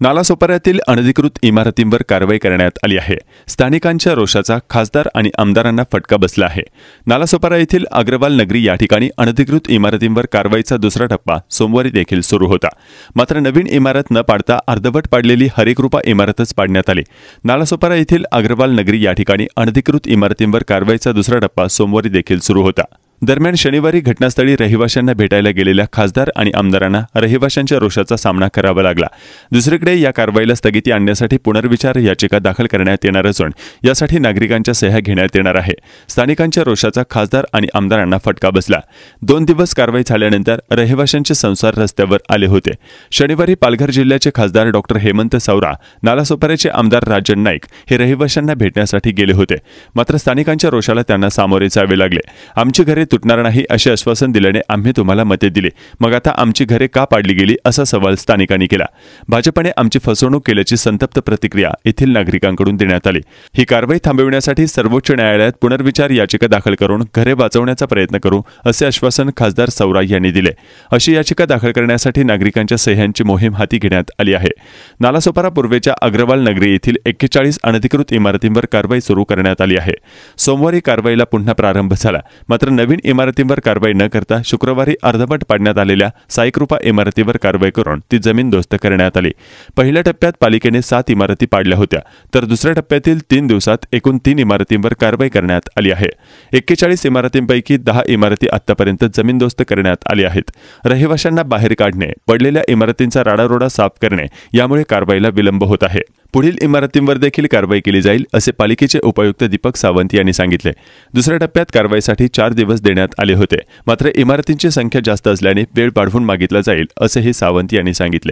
नालासोपाऱ्यातील अनधिकृत इमारतींवर कारवाई करण्यात आली आहे। स्थानिकांच्या रोषाचा खासदार आणि आमदारांना फटका बसला आहे। नालासोपारा येथील अग्रवाल नगरी या ठिकाणी अनधिकृत इमारतींवर कारवाईचा दुसरा टप्पा सोमवारी देखील सुरू होता। मात्र नवीन इमारत न पाडता अर्धवट पाडलेली हरेकृपा इमारतच पाडण्यात आली। नालासोपारा येथील अग्रवाल नगरी या ठिकाणी अनधिकृत इमारतींवर कारवाईचा दुसरा टप्पा सोमवारी देखील सुरू होता। दरम्यान शनिवारी घटनास्थळी रहिवाशांना भेटायला गेलेल्या खासदार आणि आमदारांना रहिवाशांच्या रोषाचा सामना करावा लागला। दुसरीकडे या कारवाईला स्थगिती आणण्यासाठी पुनर्विचार याचिका दाखल करण्यात येणार असून यासाठी नागरिकांच्या सह्या घेण्यात येणार आहे। स्थानिकांच्या रोषाचा खासदार आणि आमदारांना फटका बसला। 2 दिवस कारवाई झाल्यानंतर रहिवाशांचे संसार रस्त्यावर आले होते। शनिवारी पालघर जिल्ह्याचे खासदार डॉक्टर हेमंत सौरा, नालासोपाऱ्याचे आमदार राजन नाईक हे रहिवाशांना भेटण्यासाठी गेले होते। मात्र स्थानिकांच्या रोषाला त्यांना सामोरे जावे लागले। आमची घरे तुटणार नाही असे आश्वासन दिल्याने आम्ही तुम्हाला मते दिले, मग आता आमची घरे का पाडली गेली असा सवाल स्थानिकांनी केला। भाजपने आमची फसवणूक केल्याची संतप्त प्रतिक्रिया येथील नागरिकांकडून देण्यात आली। ही कारवाई थांबविण्यासाठी सर्वोच्च न्यायालयात पुनर्विचार याचिका दाखल करून घरे वाचवण्याचा प्रयत्न करू असे आश्वासन खासदार सौरा यांनी दिले। अशी याचिका दाखल करण्यासाठी नागरिकांच्या सह्यांची मोहीम हाती घेण्यात आली आहे। नालासोपारा पूर्वेच्या अग्रवाल नगरी येथील 41 अनधिकृत इमारतींवर कारवाई सुरू करण्यात आली आहे। सोमवारी कारवाईला पुन्हा प्रारंभ झाला। मात्र नवीन इमारतींवर कारवाई न करता शुक्रवारी अर्धवट पाडण्यात आलेल्या साईकृपा इमारतीवर कारवाई करून ती जमीनदोस्त करण्यात आली। पहिल्या टप्प्यात पालिकेने 7 इमारती पाडल्या होत्या, तर दुसऱ्या टप्प्यातील 3 दिवसात एकूण 3 इमारतींवर कारवाई करण्यात आली आहे। 41 इमारतींपैकी 10 इमारती आतापर्यंत जमीनदोस्त करण्यात आली आहेत। रहिवाशांना बाहेर काढणे, पडलेल्या इमारतींचा राडारोडा साफ करणे यामुळे कारवाईला विलंब होत आहे। पुढील इमारतींवर देखील कारवाई केली जाईल असे पालिकेचे उपायुक्त दीपक सावंत यांनी सांगितले। दुसऱ्या टप्प्यात कारवाईसाठी 4 दिवस देण्यात आले होते, मात्र इमारतींची संख्या जास्त असल्याने वेळ वाढवून मागितला जाईल असेही सावंत यांनी सांगितले।